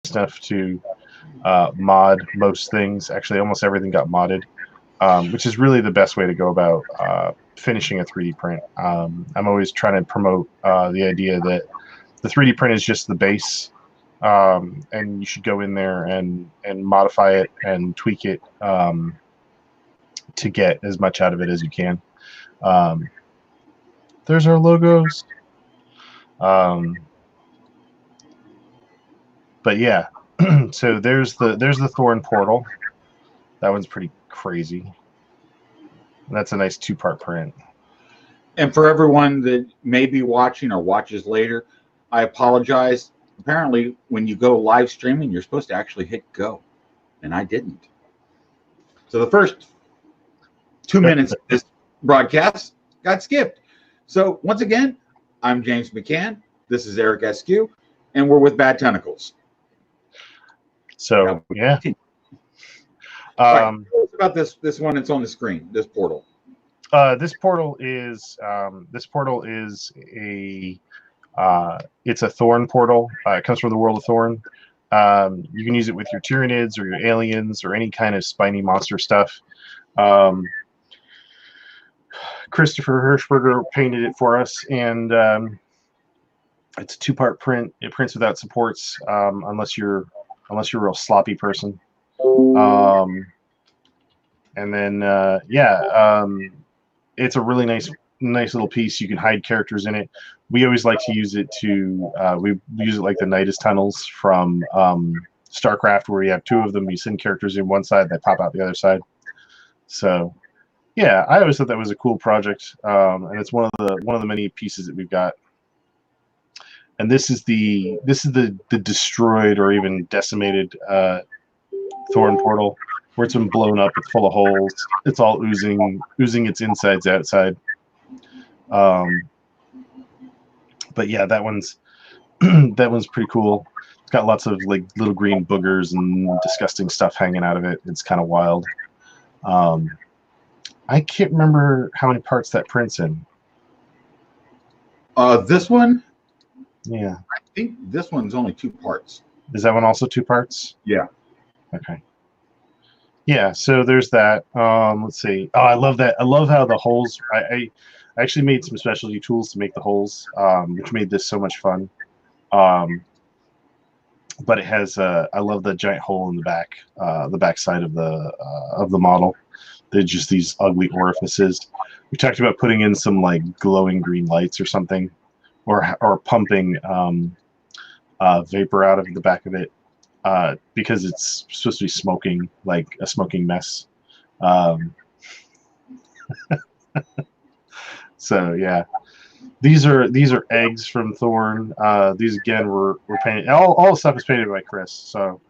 enough to mod most things. Actually, almost everything got modded, which is really the best way to go about finishing a 3D print. I'm always trying to promote the idea that the 3D print is just the base, and you should go in there and modify it and tweak it to get as much out of it as you can. There's our logos. But yeah, so there's the Thorn portal. That one's pretty crazy. That's a nice 2-part print. And for everyone that may be watching or watches later, I apologize. Apparently, when you go live streaming, you're supposed to actually hit go, and I didn't. So the first 2 minutes of this broadcast got skipped. So once again, I'm James McCann. This is Eric Askue, and we're with Bad Tentacles. So yeah. Right. Tell us about this one that's on the screen. This portal. This portal is it's a Thorn portal. It comes from the world of Thorn. You can use it with your Tyranids or your aliens or any kind of spiny monster stuff. Christopher Hirschberger painted it for us, and it's a 2-part print. It prints without supports, unless you're a real sloppy person. And then it's a really nice little piece. You can hide characters in it. We always like to use it to we use it like the Nidus tunnels from StarCraft, where you have 2 of them. You send characters in one side, they pop out the other side. So yeah, I always thought that was a cool project, and it's one of the many pieces that we've got. And this is the destroyed or even decimated Thorn portal, where it's been blown up. It's full of holes. It's all oozing its insides outside. But yeah, that one's pretty cool. It's got lots of like little green boogers and disgusting stuff hanging out of it. It's kind of wild. I can't remember how many parts that prints in. This one? Yeah. I think this one's only 2 parts. Is that one also 2 parts? Yeah. Okay. Yeah, so there's that. Let's see. Oh, I love that. I love how the holes. I actually made some specialty tools to make the holes, which made this so much fun. But it has. I love the giant hole in the back side of the model. They're just these ugly orifices. We talked about putting in some like glowing green lights or something, or pumping vapor out of the back of it. Because it's supposed to be smoking, like a smoking mess. So yeah, these are eggs from Thorn. These again were painted. All the stuff is painted by Chris. So,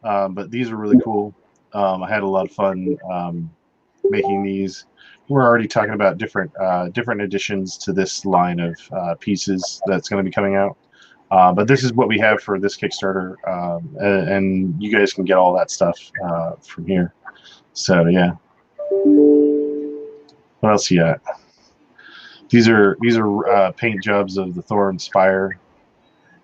but these are really cool. I had a lot of fun making these. We're already talking about different additions to this line of pieces that's going to be coming out. But this is what we have for this Kickstarter, and you guys can get all that stuff from here. So yeah. What else you got? These are paint jobs of the Thorn Spire.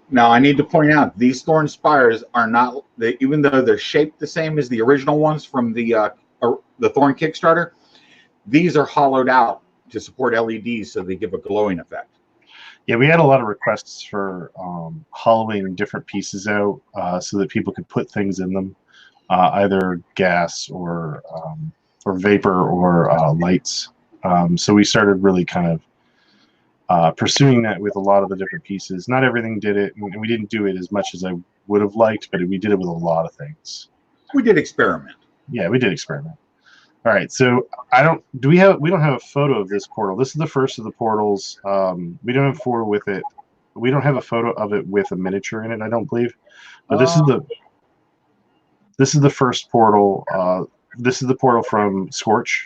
Now I need to point out these Thorn Spires are not. Even though they're shaped the same as the original ones from the Thorn Kickstarter, these are hollowed out to support LEDs, so they give a glowing effect. Yeah, we had a lot of requests for hollowing different pieces out so that people could put things in them, either gas or vapor or lights. So we started really kind of pursuing that with a lot of the different pieces. Not everything did it, and we didn't do it as much as I would have liked, but we did it with a lot of things. We did experiment. Yeah, we did experiment. All right, so we don't have a photo of this portal. This is the first of the portals. We don't have a photo with it. We don't have a photo of it with a miniature in it, I don't believe. But this is the first portal. This is the portal from Scorch,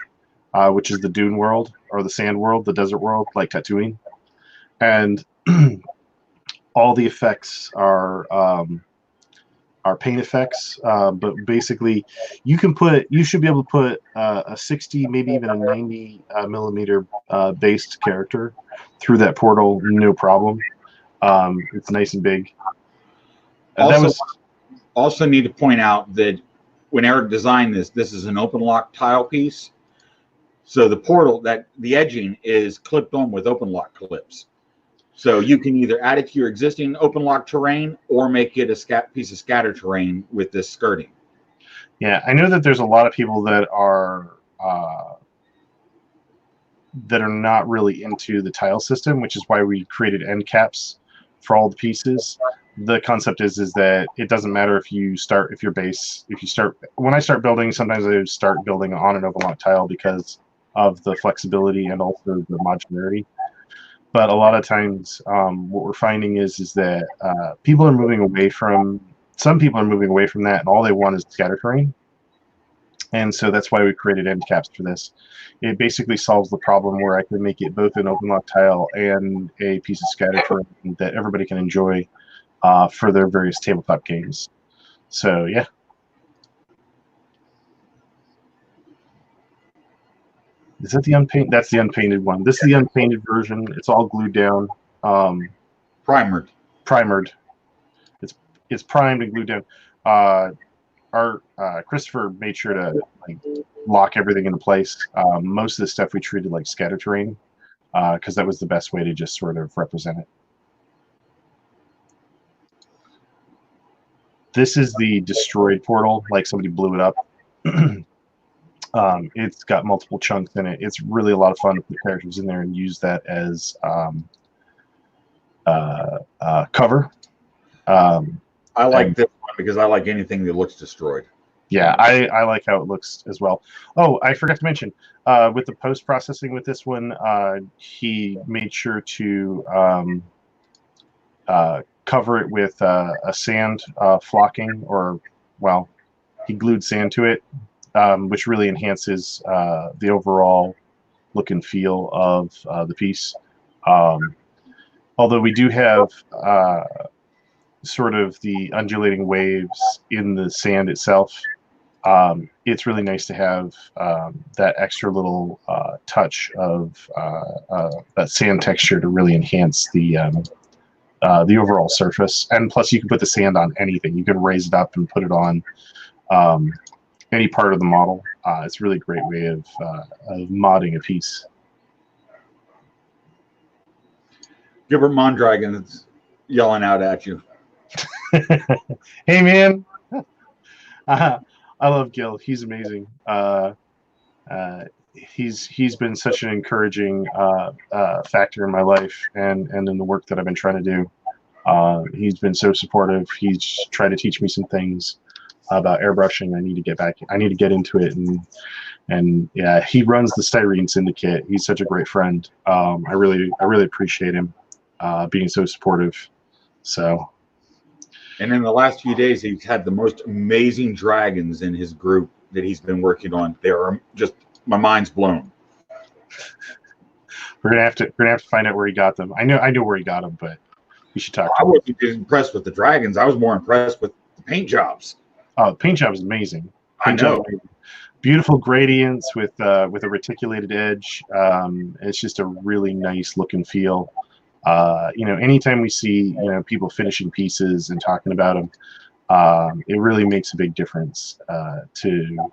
which is the dune world or the sand world, the desert world, like Tatooine. And all the effects are paint effects, but basically you should be able to put a 60, maybe even a 90 millimeter based character through that portal, no problem. It's nice and big. Also, Also need to point out that when Eric designed this, this is an open lock tile piece. So the portal, that the edging is clipped on with open lock clips. So you can either add it to your existing open lock terrain or make it a piece of scatter terrain with this skirting. Yeah, I know that there's a lot of people that are not really into the tile system, which is why we created end caps for all the pieces. The concept is that it doesn't matter if you start, when I start building, sometimes I start building on an open lock tile because of the flexibility and also the modularity. But a lot of times what we're finding is that some people are moving away from that, and all they want is scatter terrain. And so that's why we created end caps for this. It basically solves the problem where I can make it both an open lock tile and a piece of scatter terrain that everybody can enjoy for their various tabletop games. So yeah. Is that the unpainted? That's the unpainted one. This is the unpainted version. It's all glued down. Primered. It's primed and glued down. Our Christopher made sure to lock everything into place. Most of the stuff we treated like scatter terrain because that was the best way to just sort of represent it. This is the destroyed portal, like somebody blew it up. It's got multiple chunks in it. It's really a lot of fun to put characters in there and use that as cover. I like this one because I like anything that looks destroyed. Yeah, I like how it looks as well. Oh, I forgot to mention, with the post-processing with this one, he made sure to cover it with a sand flocking, or, well, he glued sand to it, which really enhances the overall look and feel of the piece. Although we do have sort of the undulating waves in the sand itself, it's really nice to have that extra little touch of that sand texture to really enhance the overall surface. And plus, you can put the sand on anything. You can raise it up and put it on any part of the model. It's a really great way of modding a piece. Gilbert Mondragon's yelling out at you. Hey, man. I love Gil. He's amazing. He's been such an encouraging factor in my life and in the work that I've been trying to do. He's been so supportive. He's tried to teach me some things about airbrushing. I need to get into it, and yeah, he runs the Styrene Syndicate. He's such a great friend. I really appreciate him being so supportive. So, and in the last few days, he's had the most amazing dragons in his group that he's been working on. They are just, my mind's blown. We're gonna have to find out where he got them. I know where he got them, but we should talk. I wasn't impressed with the dragons. I was more impressed with the paint jobs. Oh, the paint job is amazing. I know. Beautiful gradients with a reticulated edge. It's just a really nice look and feel. Anytime we see people finishing pieces and talking about them, it really makes a big difference to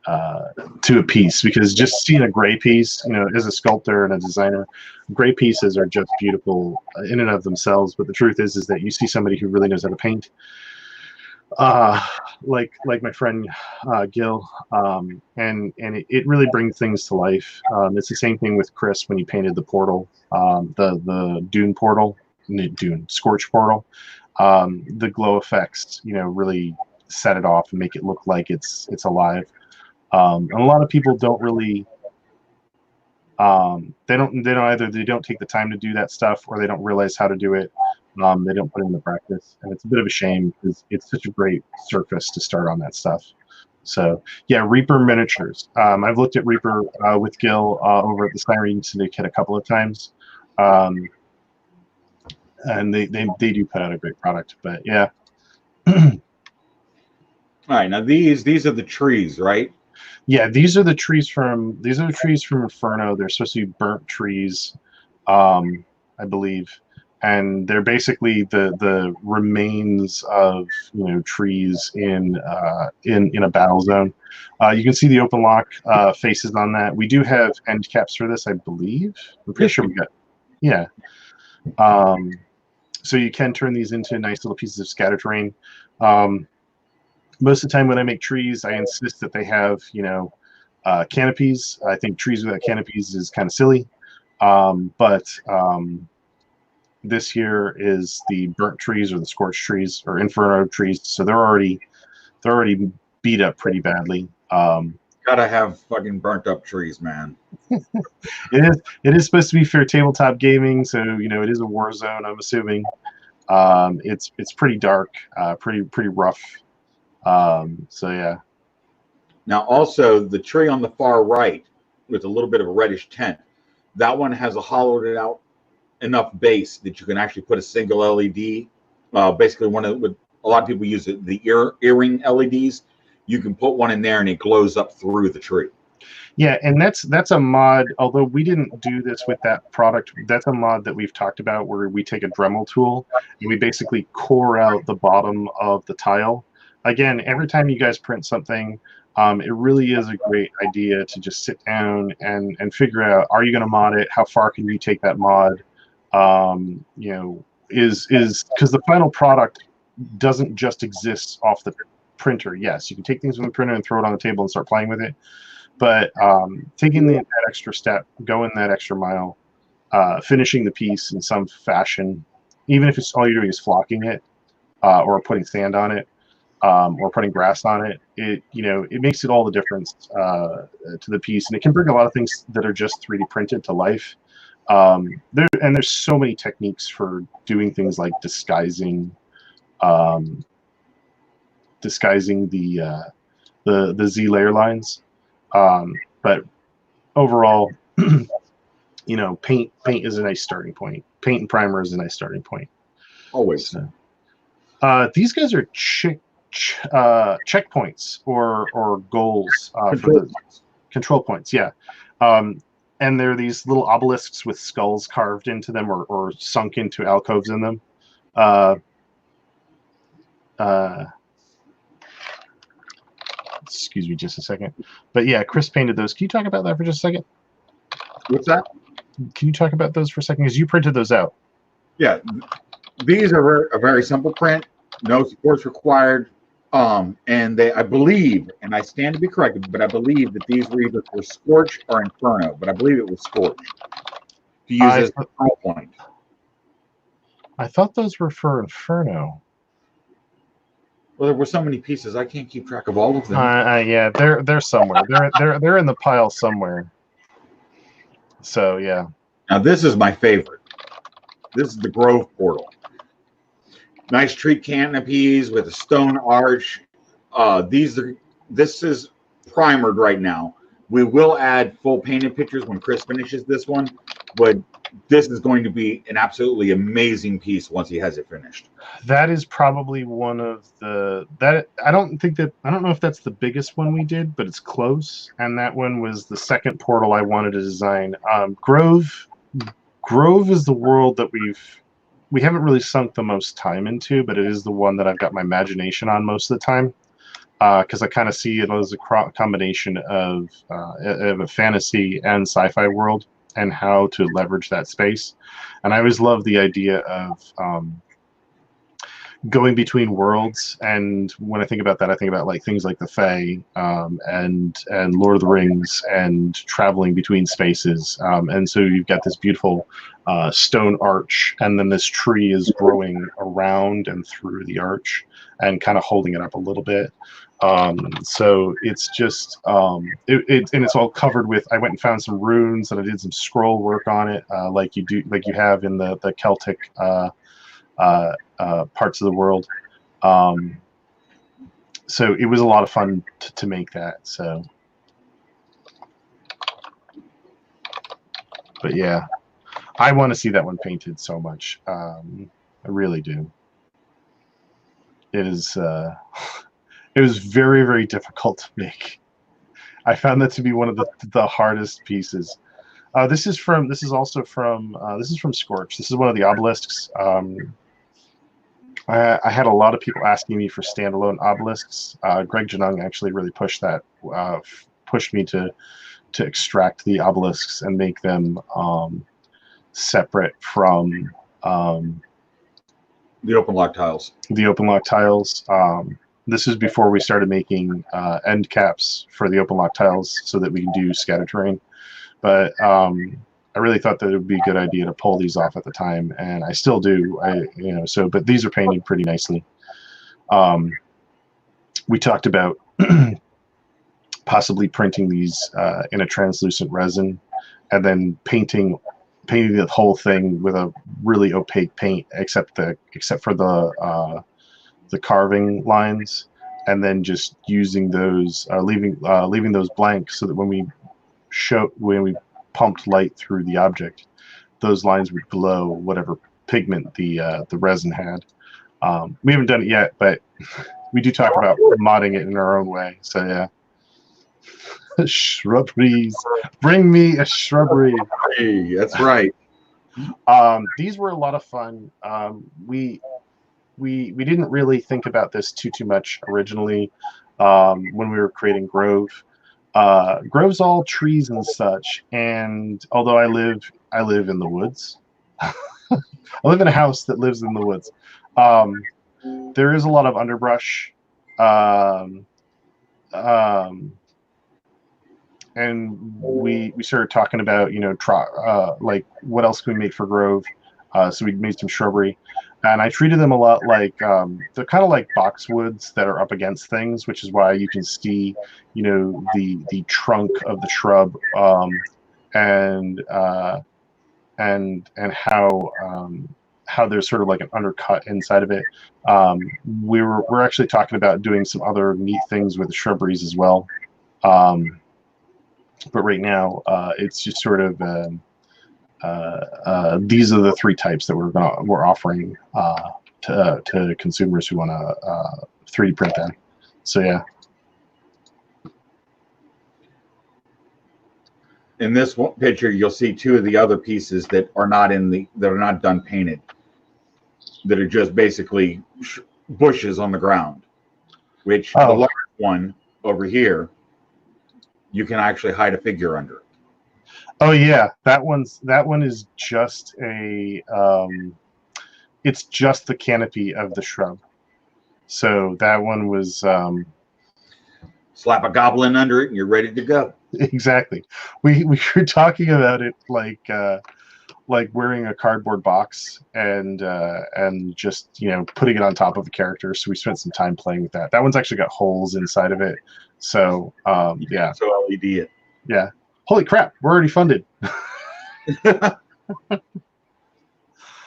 a piece, because just seeing a gray piece, as a sculptor and a designer, gray pieces are just beautiful in and of themselves. But the truth is that you see somebody who really knows how to paint, like my friend Gil, and it really brings things to life. It's the same thing with Chris when he painted the portal, the Dune portal, Scorch portal. The glow effects, really set it off and make it look like it's alive. And a lot of people don't really, they don't take the time to do that stuff, or they don't realize how to do it. They don't put it into practice, and it's a bit of a shame because it's such a great surface to start on that stuff. So yeah, Reaper miniatures. I've looked at Reaper with Gil over at the Styrene Syndicate a couple of times, and they do put out a great product. But yeah. All right, now these are the trees, right? Yeah, these are the trees from Inferno. They're supposed to be burnt trees, I believe. and they're basically the remains of trees in a battle zone. You can see the open lock faces on that. We do have end caps for this, I believe. I'm pretty sure we got, yeah. So you can turn these into nice little pieces of scatter terrain. Most of the time when I make trees, I insist that they have canopies. I think trees without canopies is kind of silly, but this here is the burnt trees or the scorched trees or inferno trees, so they're already beat up pretty badly. Gotta have fucking burnt up trees, man. It is supposed to be for tabletop gaming, so it is a war zone, I'm assuming. It's pretty dark, pretty rough. So yeah. Now also the tree on the far right with a little bit of a reddish tint, that one has a hollowed out enough base that you can actually put a single LED. Basically, one of a lot of people use it, the earring LEDs. You can put one in there and it glows up through the tree. Yeah, and that's a mod. Although we didn't do this with that product, that's a mod that we've talked about where we take a Dremel tool and we basically core out the bottom of the tile. Again, every time you guys print something, it really is a great idea to just sit down and figure out, are you going to mod it? How far can you take that mod? Is because the final product doesn't just exist off the printer. Yes, you can take things from the printer and throw it on the table and start playing with it. But taking that extra step, going that extra mile, finishing the piece in some fashion, even if it's all you're doing is flocking it or putting sand on it or putting grass on it, it makes it all the difference to the piece. And it can bring a lot of things that are just 3D printed to life. There's so many techniques for doing things like disguising the Z layer lines. But overall, paint is a nice starting point. Paint and primer is a nice starting point. Always. So, these guys are checkpoints or goals for the control points. Yeah. And they're these little obelisks with skulls carved into them or sunk into alcoves in them. Excuse me just a second. But yeah, Chris painted those. Can you talk about that for just a second? What's that? Can you talk about those for a second? Because you printed those out. Yeah. These are a very simple print. No supports required. And I believe, and I stand to be corrected, but I believe that these were either for Scorch or Inferno, but I believe it was Scorch to use as a control point. I thought those were for Inferno. Well, there were so many pieces, I can't keep track of all of them. Yeah, they're somewhere. They're in the pile somewhere. So yeah. Now this is my favorite. This is the Grove Portal. Nice tree canopies with a stone arch. This is primered right now. We will add full painted pictures when Chris finishes this one, but this is going to be an absolutely amazing piece once he has it finished. That is probably one of I don't know if that's the biggest one we did, but it's close. And that one was the second portal I wanted to design. Grove is the world that we haven't really sunk the most time into, but it is the one that I've got my imagination on most of the time, because I kind of see it as a combination of a fantasy and sci-fi world and how to leverage that space. And I always love the idea of going between worlds. And when I think about that, I think about like things like the Fae and Lord of the Rings and traveling between spaces. And so you've got this beautiful stone arch, and then this tree is growing around and through the arch and kind of holding it up a little bit. So it's just and it's all covered with, I went and found some runes and I did some scroll work on it, like you have in the Celtic parts of the world. So it was a lot of fun to make that. So, but yeah, I want to see that one painted so much. I really do. It is. It was very, very difficult to make. I found that to be one of the hardest pieces. This is from Scorch. This is one of the obelisks. I had a lot of people asking me for standalone obelisks. Greg Janung actually really pushed that, pushed me to extract the obelisks and make them separate from the open lock tiles. The open lock tiles. This is before we started making end caps for the open lock tiles so that we can do scatter terrain. But I really thought that it would be a good idea to pull these off at the time, and I still do. But these are painted pretty nicely. We talked about possibly printing these in a translucent resin, and then painting the whole thing with a really opaque paint, except for the carving lines, and then just using those, leaving those blank, so that when we pumped light through the object, those lines would glow whatever pigment the resin had. We haven't done it yet, but we do talk about modding it in our own way. So yeah. Shrubberies, bring me a shrubbery. Hey, that's right. These were a lot of fun. We didn't really think about this too much originally when we were creating Grove. Grove's all trees and such, and although I live in the woods. I live in a house that lives in the woods. There is a lot of underbrush, and we started talking about, like, what else can we make for Grove. So we made some shrubbery, and I treated them a lot like they're kind of like boxwoods that are up against things, which is why you can see, the trunk of the shrub, and how there's sort of like an undercut inside of it. We're actually talking about doing some other neat things with the shrubberies as well, but right now it's just sort of these are the three types that we're offering to consumers who want to 3D print them. So yeah. In this one picture, you'll see two of the other pieces that are not done painted, that are just basically bushes on the ground. Which the large one over here, you can actually hide a figure under it. Oh yeah, that one is just a it's just the canopy of the shrub. So that one was slap a goblin under it and you're ready to go. Exactly. We were talking about it like wearing a cardboard box and just putting it on top of a character. So we spent some time playing with that. That one's actually got holes inside of it. So yeah. So LED it. Yeah. Holy crap, we're already funded. This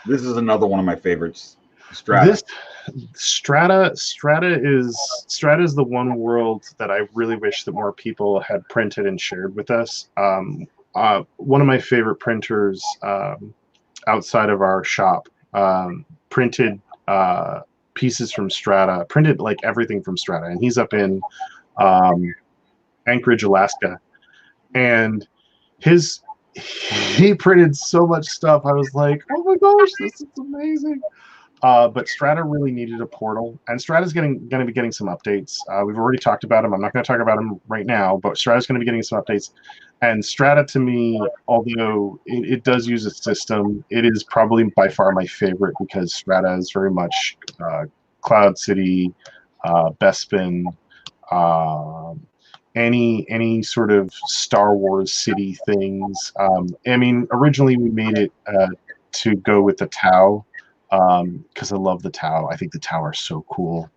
is another one of my favorites. Strata. Strata is the one world that I really wish that more people had printed and shared with us. One of my favorite printers outside of our shop printed pieces from Strata, printed like everything from Strata, and he's up in Anchorage, Alaska, and he printed so much stuff. I was like, oh my gosh, this is amazing. But Strata really needed a portal, and Strata's going to be getting some updates. We've already talked about them. I'm not going to talk about them right now, but Strata's going to be getting some updates. And Strata, to me, although it does use a system, it is probably by far my favorite, because Strata is very much Cloud City, Bespin, any sort of Star Wars city things. I mean, originally we made it to go with the Tau, because I love the Tau. I think the Tau are so cool.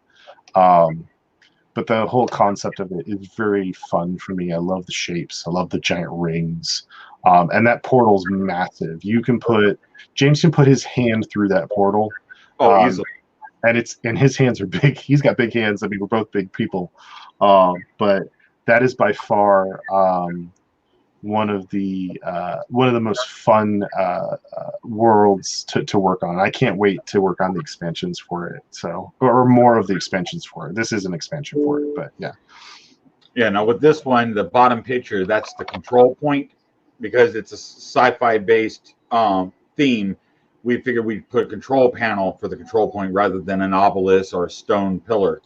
But the whole concept of it is very fun for me. I love the shapes. I love the giant rings. And that portal's massive. James can put his hand through that portal. Oh, easily. And his hands are big. He's got big hands. I mean, we're both big people. But that is by far one of the most fun worlds to work on. I can't wait to work on the expansions for it. So, or more of the expansions for it. This is an expansion for it, but yeah. Yeah. Now with this one, the bottom picture, that's the control point because it's a sci-fi based theme, we figured we'd put a control panel for the control point rather than an obelisk or a stone pillar.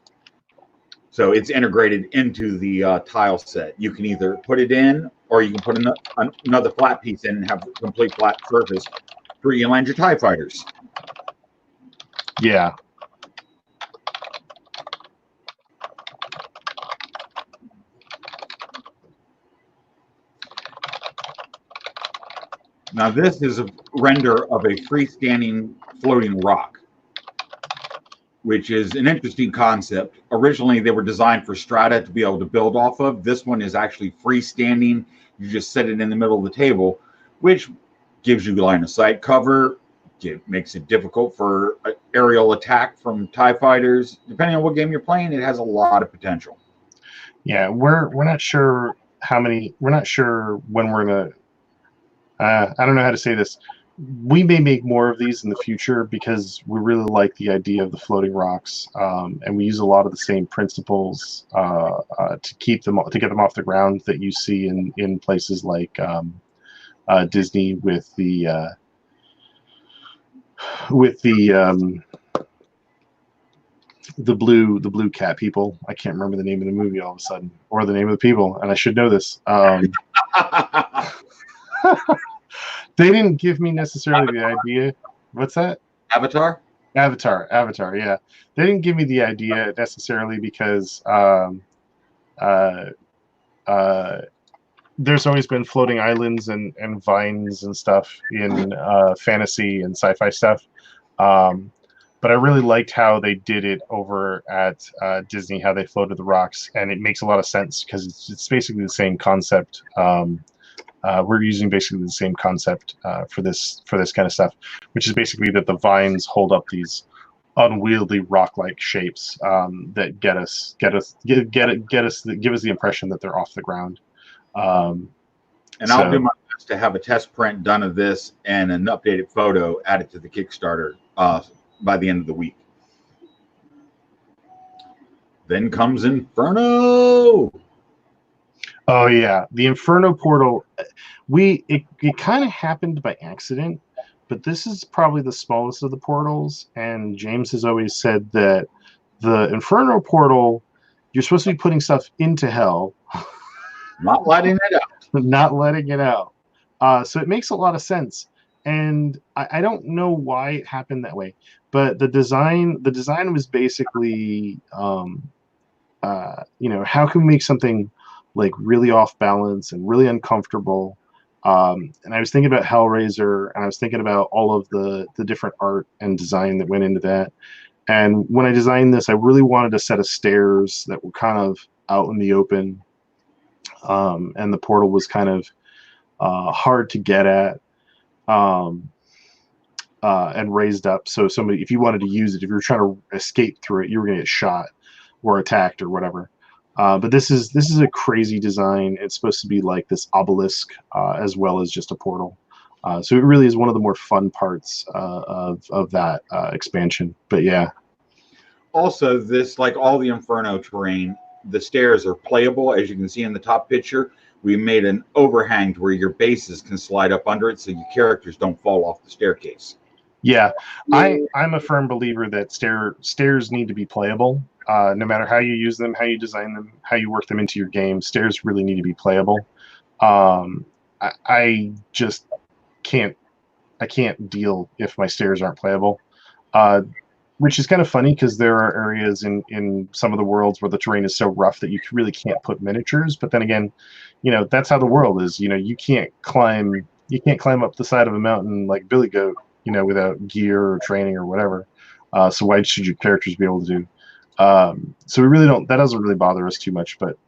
So it's integrated into the tile set. You can either put it in, or you can put another flat piece in and have a complete flat surface for you land your TIE fighters. Yeah. Now this is a render of a freestanding floating rock, which is an interesting concept. Originally, they were designed for strata to be able to build off of. This one is actually freestanding. You just set it in the middle of the table, which gives you line of sight cover. It makes it difficult for aerial attack from TIE fighters. Depending on what game you're playing, it has a lot of potential. Yeah, we're not sure how many. We're not sure when we're gonna. I don't know how to say this. We may make more of these in the future because we really like the idea of the floating rocks, and we use a lot of the same principles to get them off the ground that you see in places like Disney with the blue cat people. I can't remember the name of the movie all of a sudden, or the name of the people, and I should know this. They didn't give me necessarily the idea. What's that? Avatar? Avatar, yeah. They didn't give me the idea necessarily because there's always been floating islands and vines and stuff in fantasy and sci-fi stuff. But I really liked how they did it over at Disney, how they floated the rocks, and it makes a lot of sense because it's basically the same concept. We're using basically the same concept for this kind of stuff, which is basically that the vines hold up these unwieldy rock-like shapes that give us the impression that they're off the ground. And I'll do my best to have a test print done of this and an updated photo added to the Kickstarter by the end of the week. Then comes Inferno. Oh yeah, the Inferno portal. It kind of happened by accident, but this is probably the smallest of the portals. And James has always said that the Inferno portal, you're supposed to be putting stuff into hell, not letting it out. Not letting it out. So it makes a lot of sense. And I don't know why it happened that way, but the design was basically, how can we make something like really off balance and really uncomfortable? And I was thinking about Hellraiser, and I was thinking about all of the different art and design that went into that. And when I designed this, I really wanted a set of stairs that were kind of out in the open, and the portal was kind of hard to get at, and raised up. So somebody, if you wanted to use it, if you were trying to escape through it, you were going to get shot or attacked or whatever. But this is a crazy design. It's supposed to be like this obelisk as well as just a portal. So it really is one of the more fun parts of that expansion. But yeah. Also, this, like all the Inferno terrain, the stairs are playable. As you can see in the top picture, we made an overhang to where your bases can slide up under it so your characters don't fall off the staircase. Yeah, I'm a firm believer that stairs need to be playable. No matter how you use them, how you design them, how you work them into your game, stairs really need to be playable. I just can't deal if my stairs aren't playable. Which is kind of funny because there are areas in some of the worlds where the terrain is so rough that you really can't put miniatures. But then again, that's how the world is. You can't climb up the side of a mountain like Billy Goat, without gear or training or whatever. So why should your characters be able to do? So we really don't. That doesn't really bother us too much. But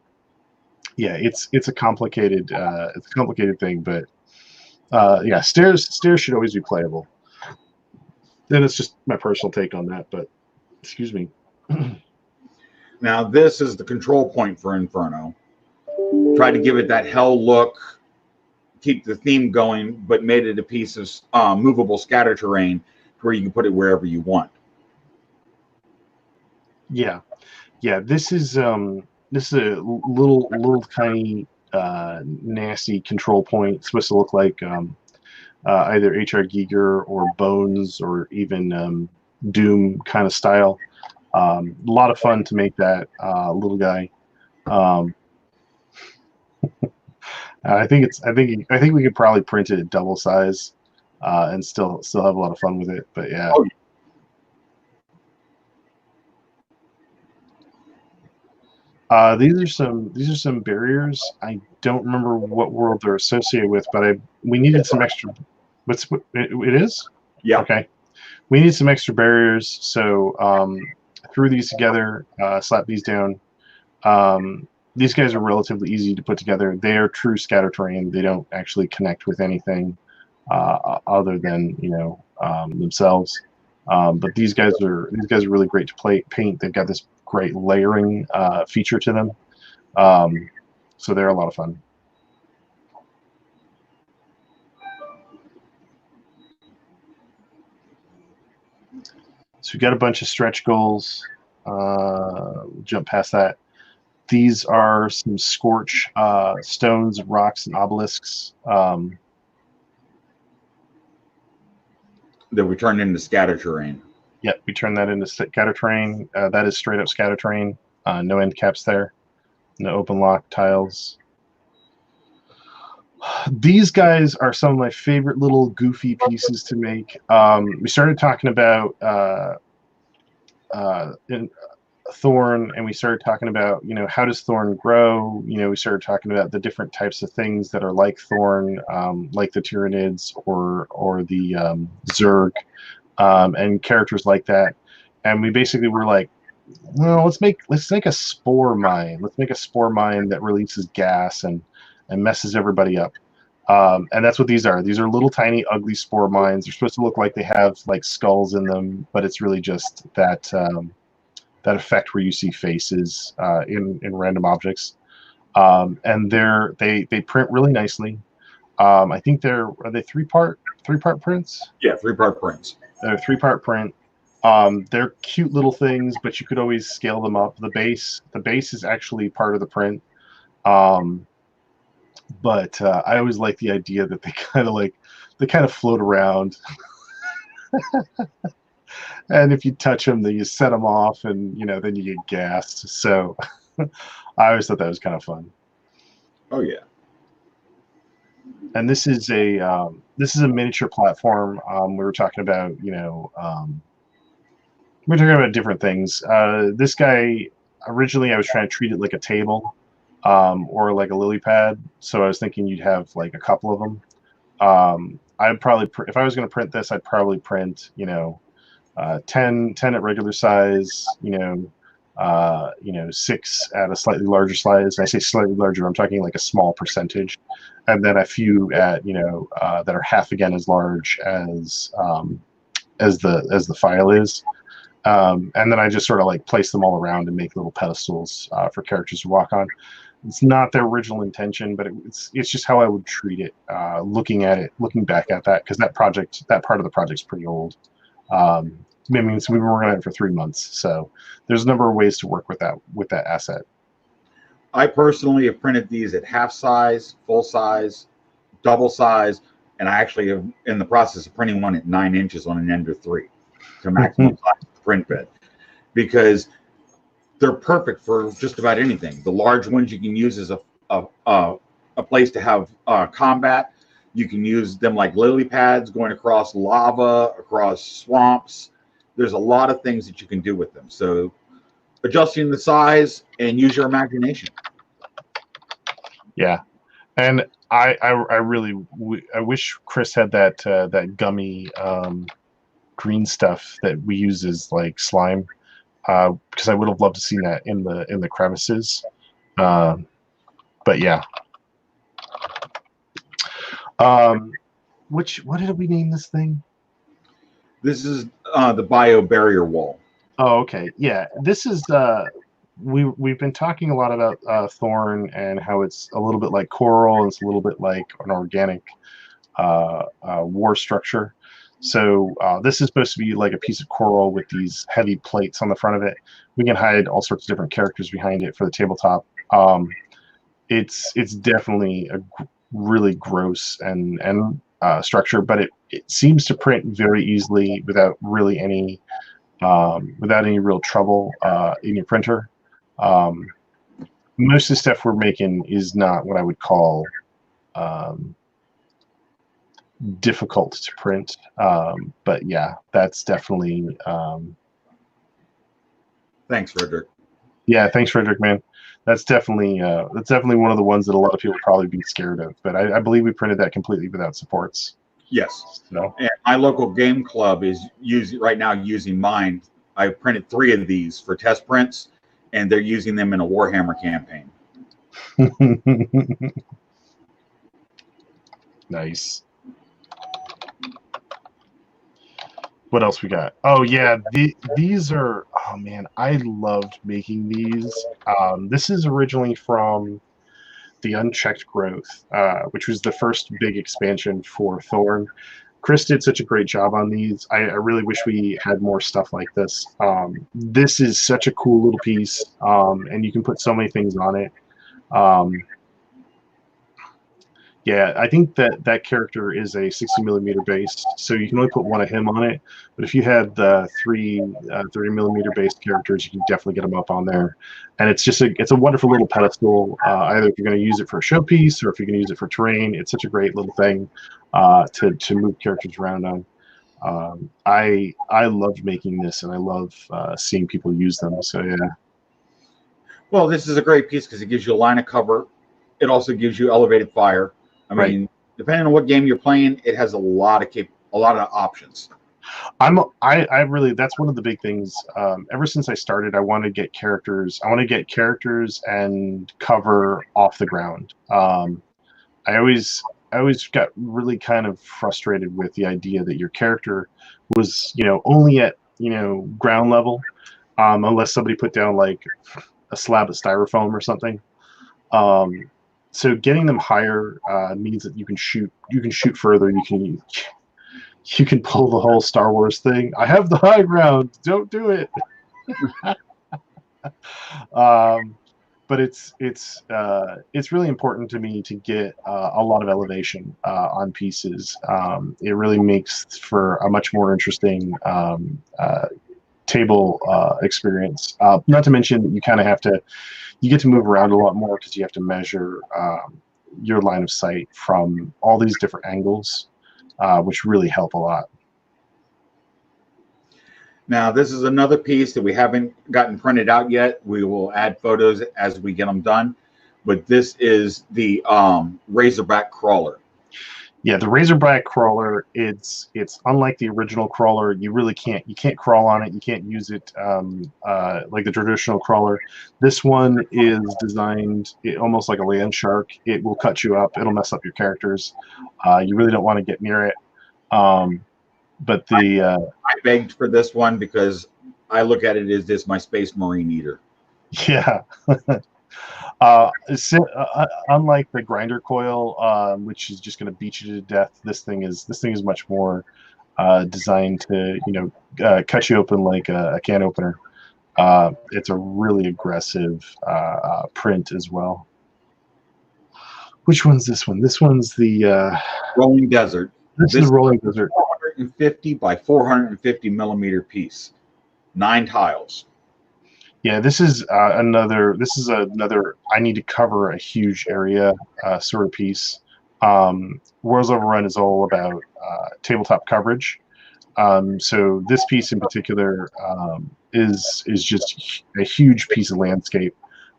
yeah, it's a complicated thing. But yeah, stairs should always be playable. Then it's just my personal take on that, but excuse me. Now, this is the control point for Inferno. Try to give it that hell look, keep the theme going, but made it a piece of movable scatter terrain where you can put it wherever you want. Yeah. This is a little tiny nasty control point. It's supposed to look like either H.R. Giger or Bones or even Doom kind of style. A lot of fun to make that little guy. I think we could probably print it at double size and still have a lot of fun with it. But yeah. Oh, these are some barriers. I don't remember what world they're associated with, but we needed some extra. It is? yeah. Okay. We need some extra barriers, so threw these together, slapped these down. These guys are relatively easy to put together. They are true scatter terrain. They don't actually connect with anything other than themselves. But these guys are really great to paint. They've got this great layering feature to them, so they're a lot of fun. So we've got a bunch of stretch goals. We'll jump past that. These are some scorch stones, rocks, and obelisks. That we turned into scatter terrain. Yep, we turned that into scatter terrain. That is straight up scatter terrain. No end caps there. No open lock tiles. These guys are some of my favorite little goofy pieces to make. We started talking about Thorn, and we started talking about, how does Thorn grow? We started talking about the different types of things that are like Thorn, like the Tyranids or the Zerg, and characters like that. And we basically were like, well, let's make a spore mine. Let's make a spore mine that releases gas and messes everybody up. And that's what these are. These are little tiny ugly spore mines. They're supposed to look like they have like skulls in them, but it's really just that that effect where you see faces in random objects. And they print really nicely. I think are they three-part prints? Yeah, three-part prints. They're a three-part print. They're cute little things, but you could always scale them up. The base is actually part of the print. But I always like the idea that they kind of float around. And if you touch them, then you set them off, and then you get gassed. So I always thought that was kind of fun. Oh yeah. And this is a miniature platform. We were talking about different things. This guy, originally I was trying to treat it like a table, or like a lily pad. So I was thinking you'd have like a couple of them. I'd probably if I was going to print this, I'd probably print 10 at regular size, 6 at a slightly larger size. I say slightly larger, I'm talking like a small percentage, and then a few at that are half again as large as the file is, and then I just sort of like place them all around and make little pedestals for characters to walk on. It's not their original intention, but it's just how I would treat it. Looking back at that, because that part of the project's pretty old. I mean, so we've been working on it for 3 months, so there's a number of ways to work with that asset. I personally have printed these at half size, full size, double size, and I actually am in the process of printing one at 9 inches on an Ender 3 to maximum size of the print bed, because they're perfect for just about anything. The large ones you can use as a place to have combat. You can use them like lily pads going across lava, across swamps. There's a lot of things that you can do with them. So adjusting the size and use your imagination. Yeah, and I really wish Chris had that gummy green stuff that we use as like slime, because I would have loved to see that in the crevices. But yeah. What did we name this thing? This is the bio barrier wall. Oh, okay. Yeah, this is we've been talking a lot about Thorn and how it's a little bit like coral, and it's a little bit like an organic WOR structure. So this is supposed to be like a piece of coral with these heavy plates on the front of it. We can hide all sorts of different characters behind it for the tabletop. it's definitely a really gross and structure, but it seems to print very easily without any real trouble in your printer. Most of the stuff we're making is not what I would call difficult to print, but yeah, that's definitely Thanks, Frederick. yeah, thanks, Frederick, man. That's definitely one of the ones that a lot of people would probably be scared of, but I believe we printed that completely without supports. Yes. So And my local game club is right now using mine. I printed 3 of these for test prints, and they're using them in a Warhammer campaign. nice. What else we got? Oh yeah, these are, oh man, I loved making these. This is originally from the Unchecked Growth, which was the first big expansion for Thorn. Chris did such a great job on these. I really wish we had more stuff like this. This is such a cool little piece, and you can put so many things on it. Yeah, I think that character is a 60mm base, so you can only put one of him on it. But if you had the 30mm based characters, you can definitely get them up on there. And it's just it's a wonderful little pedestal. Either if you're going to use it for a showpiece or if you're going to use it for terrain, it's such a great little thing to move characters around on. I loved making this, and I love seeing people use them. So yeah. Well, this is a great piece because it gives you a line of cover. It also gives you elevated fire. I mean, Right. depending on what game you're playing, it has a lot of options. I really, that's one of the big things. Ever since I started, I want to get characters. I want to get characters and cover off the ground. I always got really kind of frustrated with the idea that your character was, only at ground level, unless somebody put down like a slab of styrofoam or something. So getting them higher means that you can shoot further. You can pull the whole Star Wars thing. I have the high ground. Don't do it. But it's really important to me to get a lot of elevation on pieces. It really makes for a much more interesting table experience. Not to mention that you kind of you get to move around a lot more because you have to measure your line of sight from all these different angles, which really help a lot. Now, this is another piece that we haven't gotten printed out yet. We will add photos as we get them done. But this is the Razorback Crawler. Yeah, the Razorback Crawler, it's unlike the original crawler. You can't crawl on it. You can't use it like the traditional crawler. This one is designed almost like a land shark. It will cut you up. It'll mess up your characters. You really don't want to get near it. But I begged for this one because I look at it as this my Space Marine Eater. Yeah. Unlike the grinder coil, which is just going to beat you to death, this thing is much more designed to cut you open like a can opener. It's a really aggressive print as well. Which one's this one? This one's the Rolling Desert. This is the Rolling Desert. 450 by 450 millimeter piece, 9 tiles. Yeah, this is another. I need to cover a huge area sort of piece. Worlds Overrun is all about tabletop coverage. So this piece in particular is just a huge piece of landscape.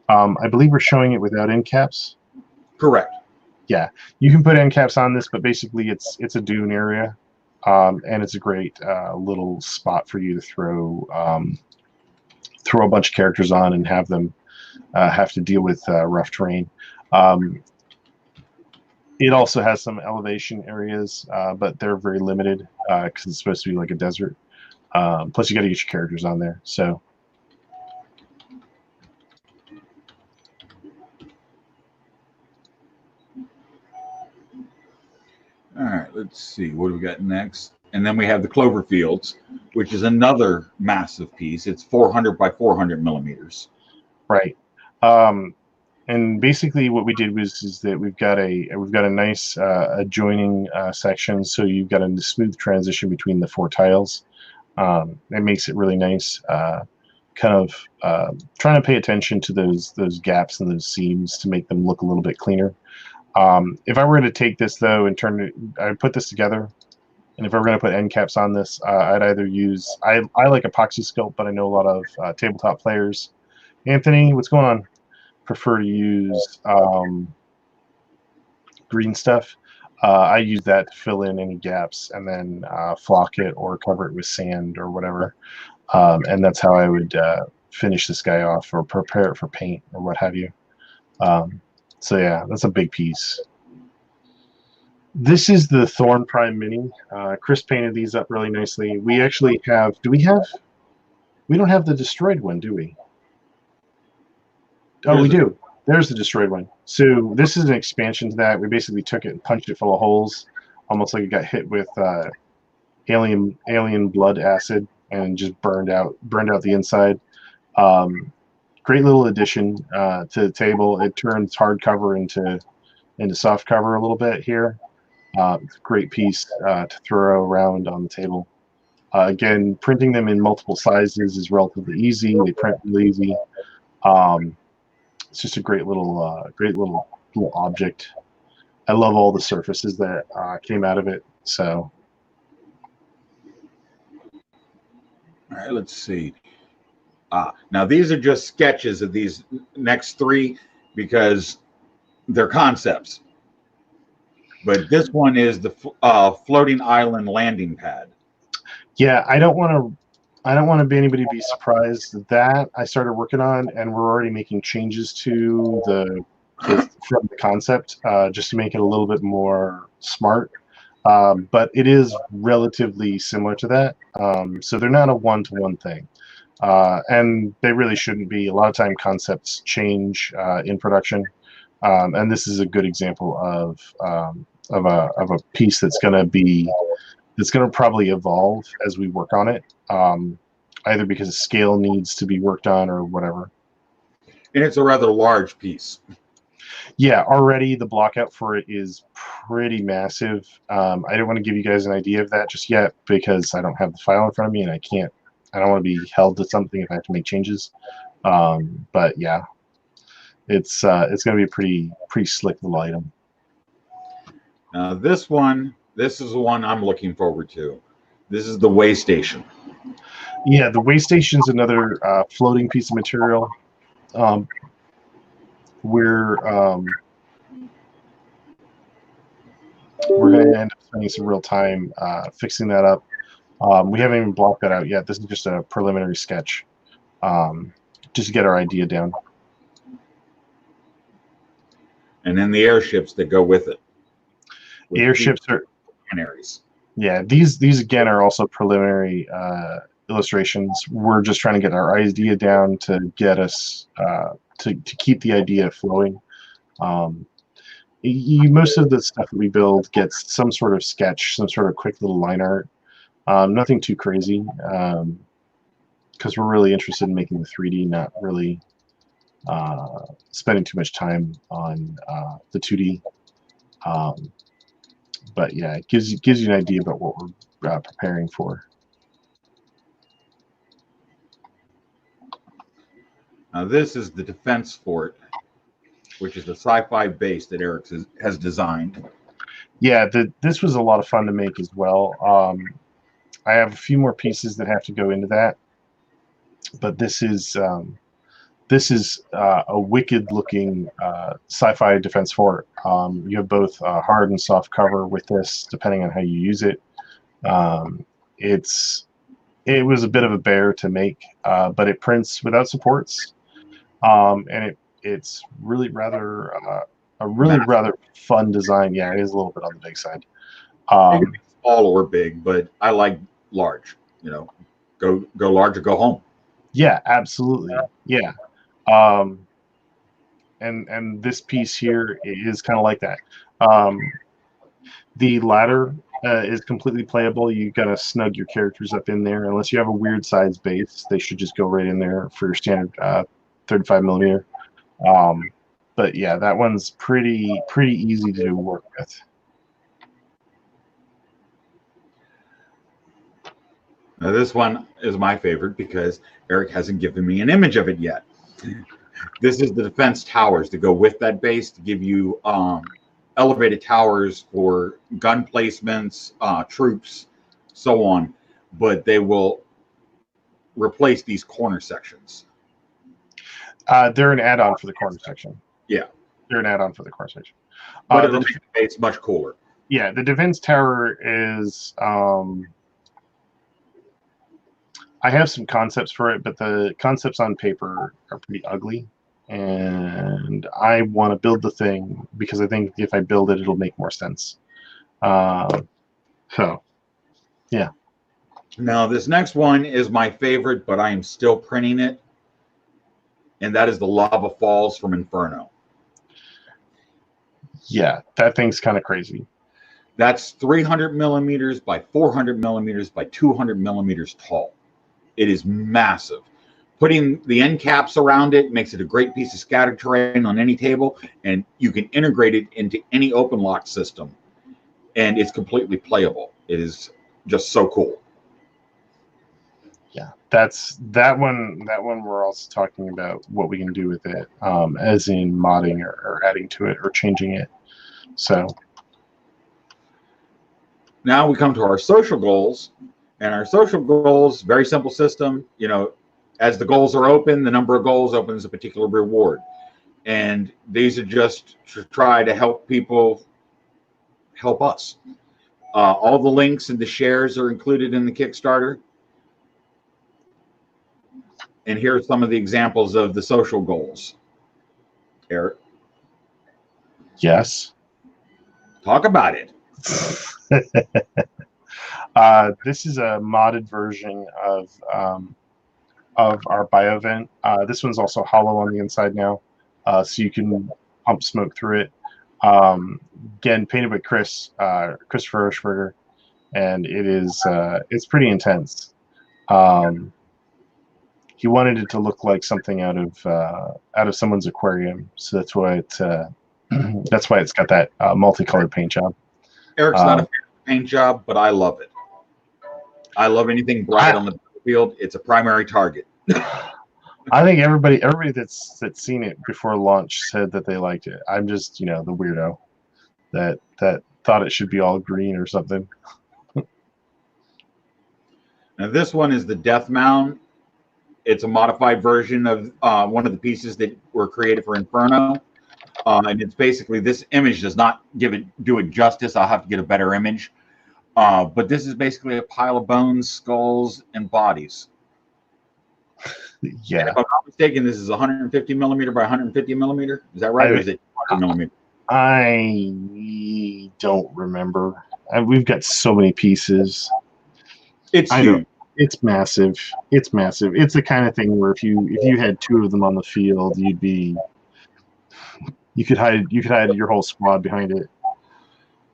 I believe we're showing it without end caps. Correct. Yeah, you can put end caps on this, but basically it's a dune area, and it's a great little spot for you to throw a bunch of characters on and have them have to deal with rough terrain. It also has some elevation areas, but they're very limited because it's supposed to be like a desert. Plus, you got to get your characters on there. So, all right, let's see. What do we got next? And then we have the Cloverfields, which is another massive piece. It's 400 by 400 millimeters. Right. And basically what we did was is that we've got a nice adjoining section, so you've got a smooth transition between the 4 tiles. It makes it really nice. Kind of trying to pay attention to those gaps and those seams to make them look a little bit cleaner. If I were to take this though and turn it, I'd put this together, and if I were going to put end caps on this, I'd either use I like epoxy sculpt, but I know a lot of tabletop players. Anthony, what's going on? Prefer to use green stuff. I use that to fill in any gaps and then flock it or cover it with sand or whatever. And that's how I would finish this guy off or prepare it for paint or what have you. So yeah, that's a big piece. This is the Thorn Prime Mini. Chris painted these up really nicely. We actually have, we don't have the destroyed one, do we? Oh, we do. There's the destroyed one. So this is an expansion to that. We basically took it and punched it full of holes, almost like it got hit with alien blood acid and just burned out the inside. Great little addition to the table. It turns hardcover into soft cover a little bit here. It's a great piece to throw around on the table. Again, printing them in multiple sizes is relatively easy. They print really easy. It's just a great little object. I love all the surfaces that came out of it. So, all right, let's see. Now these are just sketches of these next 3 because they're concepts. But this one is the floating island landing pad. Yeah, I don't want to anybody be surprised that I started working on, and we're already making changes to from the concept just to make it a little bit more smart. But it is relatively similar to that. So they're not a one-to-one thing. And they really shouldn't be. A lot of time concepts change in production. And this is a good example of a piece that's going to probably evolve as we work on it, either because the scale needs to be worked on or whatever. And it's a rather large piece. Yeah, already the block out for it is pretty massive. I don't want to give you guys an idea of that just yet because I don't have the file in front of me and I don't want to be held to something if I have to make changes. But yeah, it's going to be a pretty slick little item. Now this is the one I'm looking forward to. This is the way station. Yeah, the way station's another floating piece of material. We're going to end up spending some real time fixing that up. We haven't even blocked that out yet. This is just a preliminary sketch, just to get our idea down. And then the airships that go with it. The airships are canaries. Yeah, these again are also preliminary illustrations. We're just trying to get our idea down to get us to keep the idea flowing. Most of the stuff that we build gets some sort of sketch, some sort of quick little line art. Nothing too crazy, because we're really interested in making the 3D, not really spending too much time on the 2D. But yeah, it gives you an idea about what we're preparing for. Now this is the defense fort, which is a sci-fi base that Eric has designed. Yeah, this was a lot of fun to make as well. I have a few more pieces that have to go into that, but this is a wicked-looking sci-fi defense fort. You have both hard and soft cover with this, depending on how you use it. It was a bit of a bear to make, but it prints without supports, and it's really rather rather fun design. Yeah, it is a little bit on the big side. It can be small or big, but I like large. You know, go large or go home. Yeah, absolutely. Yeah. And this piece here is kind of like that. The ladder is completely playable. You gotta snug your characters up in there. Unless you have a weird size base, they should just go right in there for your standard 35 millimeter. But yeah, that one's pretty easy to work with. Now this one is my favorite because Eric hasn't given me an image of it yet. This is the defense towers to go with that base to give you elevated towers for gun placements, troops, so on. But they will replace these corner sections. They're an add-on for the corner section. Yeah. They're an add-on for the corner section. But it'll make the base much cooler. Yeah, the defense tower is... I have some concepts for it, but the concepts on paper are pretty ugly. And I want to build the thing because I think if I build it, it'll make more sense. So, yeah. Now, this next one is my favorite, but I am still printing it. And that is the Lava Falls from Inferno. Yeah, that thing's kind of crazy. That's 300 millimeters by 400 millimeters by 200 millimeters tall. It is massive. Putting the end caps around it makes it a great piece of scatter terrain on any table, and you can integrate it into any open lock system, and it's completely playable. It is just so cool. Yeah, that one. We're also talking about what we can do with it, as in modding or adding to it or changing it. So now we come to our social goals. And our social goals, very simple system. You know, as the goals are open, the number of goals opens a particular reward. And these are just to try to help people help us. All the links and the shares are included in the Kickstarter. And here are some of the examples of the social goals. Eric? Yes. Talk about it. This is a modded version of our biovent. This one's also hollow on the inside now, so you can pump smoke through it. Again, painted by Christopher Hirschberger, and it's pretty intense. He wanted it to look like something out of someone's aquarium, so that's why it's got that multicolored paint job. Eric's not a paint job, but I love it. I love anything bright on the field. It's a primary target. I think everybody that's seen it before launch said that they liked it. I'm just, the weirdo that thought it should be all green or something. Now this one is the Death Mound. It's a modified version of one of the pieces that were created for Inferno. And it's basically, this image does not do it justice. I'll have to get a better image. But this is basically a pile of bones, skulls, and bodies. Yeah. And if I'm not mistaken, this is 150 millimeter by 150 millimeter. Is that right? Or is it 200 millimeter? I don't remember. We've got so many pieces. It's huge. It's massive. It's massive. It's the kind of thing where if you had two of them on the field, you could hide your whole squad behind it.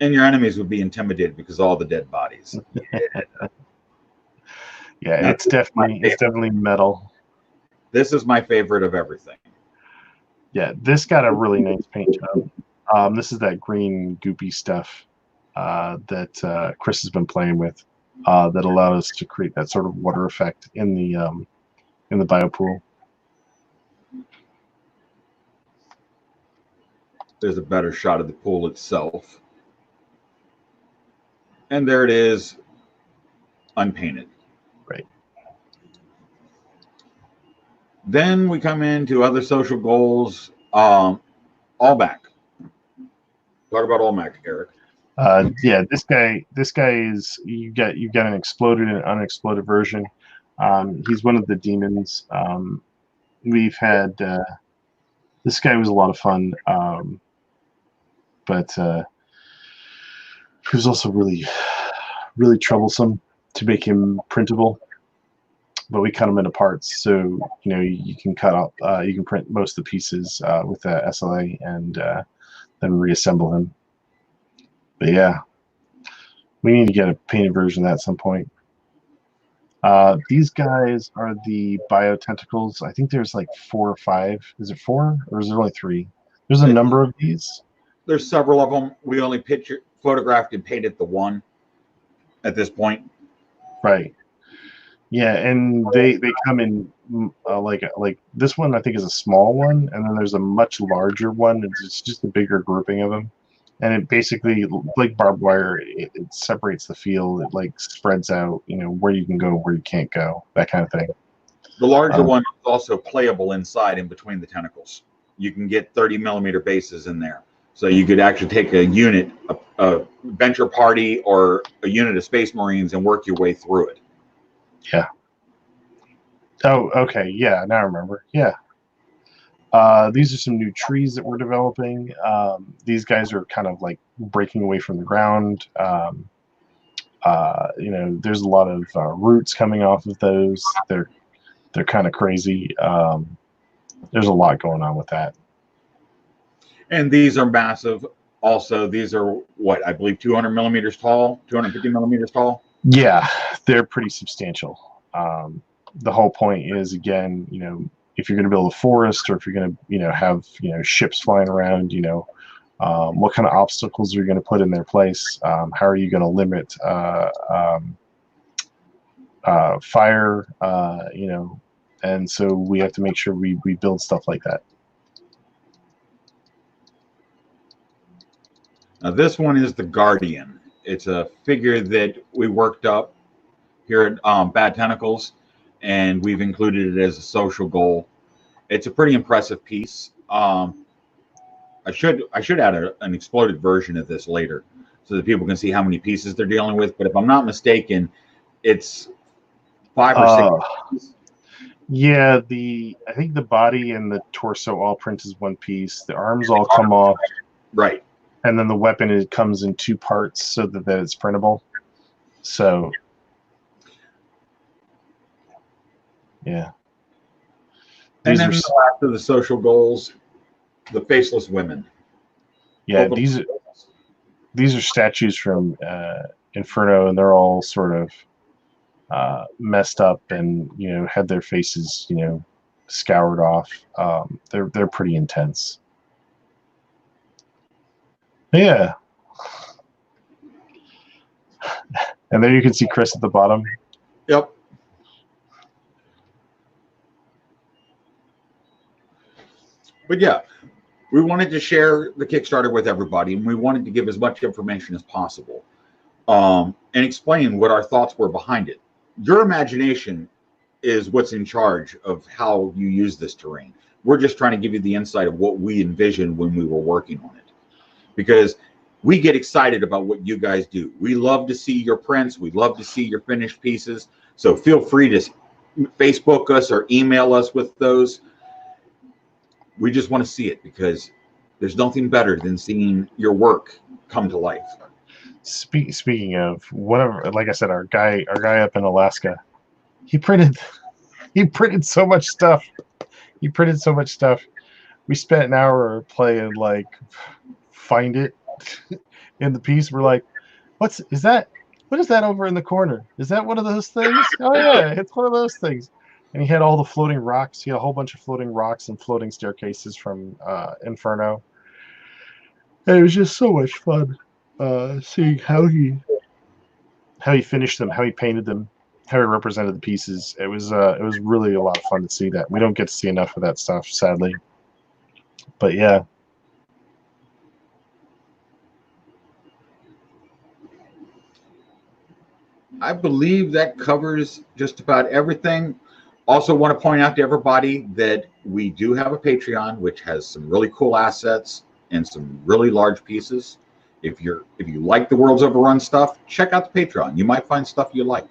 And your enemies would be intimidated because of all the dead bodies. Yeah, it's definitely metal. This is my favorite of everything. Yeah, this got a really nice paint job. This is that green goopy stuff that Chris has been playing with that allowed us to create that sort of water effect in the biopool. There's a better shot of the pool itself. And there it is, unpainted. Right. Then we come into other social goals. Allback. Talk about Allback, Eric. Yeah, this guy is you got an exploded and unexploded version. He's one of the demons. We've had this guy was a lot of fun, but he was also really, really troublesome to make him printable. But we cut him into parts, so you can cut up, you can print most of the pieces with the SLA and then reassemble him. But yeah, we need to get a painted version of that at some point. These guys are the Tentacles. I think there's like 4 or 5. Is it 4 or is there only 3? There's a number of these. There's several of them. We only photographed and painted the one at this point. Right. Yeah, and they come in like this one I think is a small one, and then there's a much larger one. It's just a bigger grouping of them, and it basically, like barbed wire, it separates the field. It like spreads out, where you can go, where you can't go, that kind of thing. The larger one is also playable inside in between the tentacles. You can get 30 millimeter bases in there. So you could actually take a unit, a venture party, or a unit of Space Marines and work your way through it. Yeah. Oh, okay. Yeah, now I remember. Yeah. These are some new trees that we're developing. These guys are kind of like breaking away from the ground. There's a lot of roots coming off of those. They're kind of crazy. There's a lot going on with that. And these are massive. Also, these are what I believe 200 millimeters tall, 250 millimeters tall. Yeah, they're pretty substantial. The whole point is, again, if you're going to build a forest, or if you're going to, have, ships flying around, what kind of obstacles are you going to put in their place? How are you going to limit fire? And so we have to make sure we build stuff like that. Now this one is the Guardian. It's a figure that we worked up here at Bad Tentacles, and we've included it as a social goal. It's a pretty impressive piece. I should add an exploded version of this later so that people can see how many pieces they're dealing with. But if I'm not mistaken, it's 5 or 6 pieces. Yeah, I think the body and the torso all print as one piece. The arms all come off. Right. And then the weapon, comes in 2 parts so that it's printable. So, yeah. And then the last of the social goals, the faceless women. Yeah, these are statues from Inferno, and they're all sort of messed up and had their faces scoured off. They're pretty intense. Yeah. And there you can see Chris at the bottom. Yep. But yeah, we wanted to share the Kickstarter with everybody, and we wanted to give as much information as possible, and explain what our thoughts were behind it. Your imagination is what's in charge of how you use this terrain. We're just trying to give you the insight of what we envisioned when we were working on it. Because we get excited about what you guys do. We love to see your prints. We love to see your finished pieces. So feel free to Facebook us or email us with those. We just want to see it, because there's nothing better than seeing your work come to life. Speaking of, whatever, like I said, our guy up in Alaska, he printed so much stuff. We spent an hour playing like find it in the piece. We're like, what is that over in the corner? Is that one of those things? Oh yeah, it's one of those things. And he had all the floating rocks. He had a whole bunch of floating rocks and floating staircases from Inferno. And it was just so much fun seeing how he finished them, how he painted them, how he represented the pieces. It was really a lot of fun to see that. We don't get to see enough of that stuff, sadly. But yeah. I believe that covers just about everything. Also want to point out to everybody that we do have a Patreon, which has some really cool assets and some really large pieces. If you like the Worlds Overrun stuff, check out the Patreon. You might find stuff you like.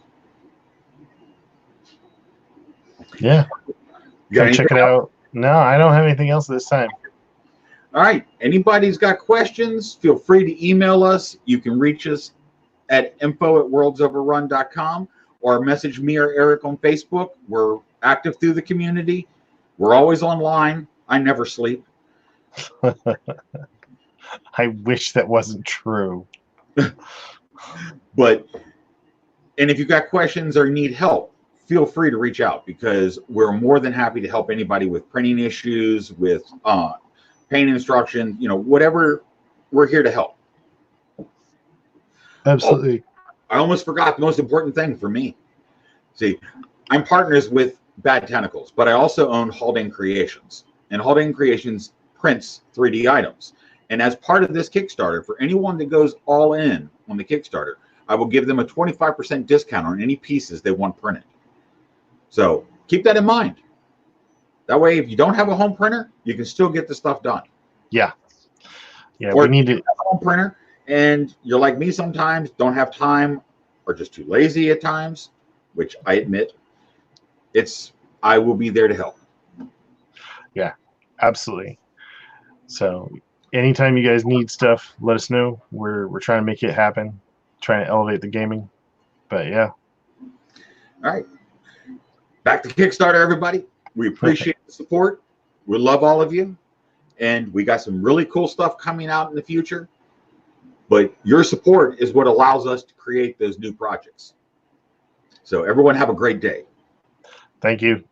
Yeah. Go check it out. No, I don't have anything else this time. All right. Anybody's got questions, feel free to email us. You can reach us at info@worldsoverrun.com, or message me or Eric on Facebook. We're active through the community. We're always online. I never sleep. I wish that wasn't true. And if you've got questions or need help, feel free to reach out, because we're more than happy to help anybody with printing issues, with paint instruction, whatever, we're here to help. Absolutely. I almost forgot the most important thing for me. See, I'm partners with Bad Tentacles, but I also own Haldane Creations. And Haldane Creations prints 3D items. And as part of this Kickstarter, for anyone that goes all in on the Kickstarter, I will give them a 25% discount on any pieces they want printed. So keep that in mind. That way, if you don't have a home printer, you can still get the stuff done. Yeah. Yeah, or we need to have a home printer and you're like me sometimes, don't have time or just too lazy at times, which I admit, I will be there to help. Yeah, absolutely. So anytime you guys need stuff, let us know. We're trying to make it happen, trying to elevate the gaming. But yeah. All right. Back to Kickstarter, everybody. We appreciate the support. We love all of you. And we got some really cool stuff coming out in the future. But your support is what allows us to create those new projects. So everyone have a great day. Thank you.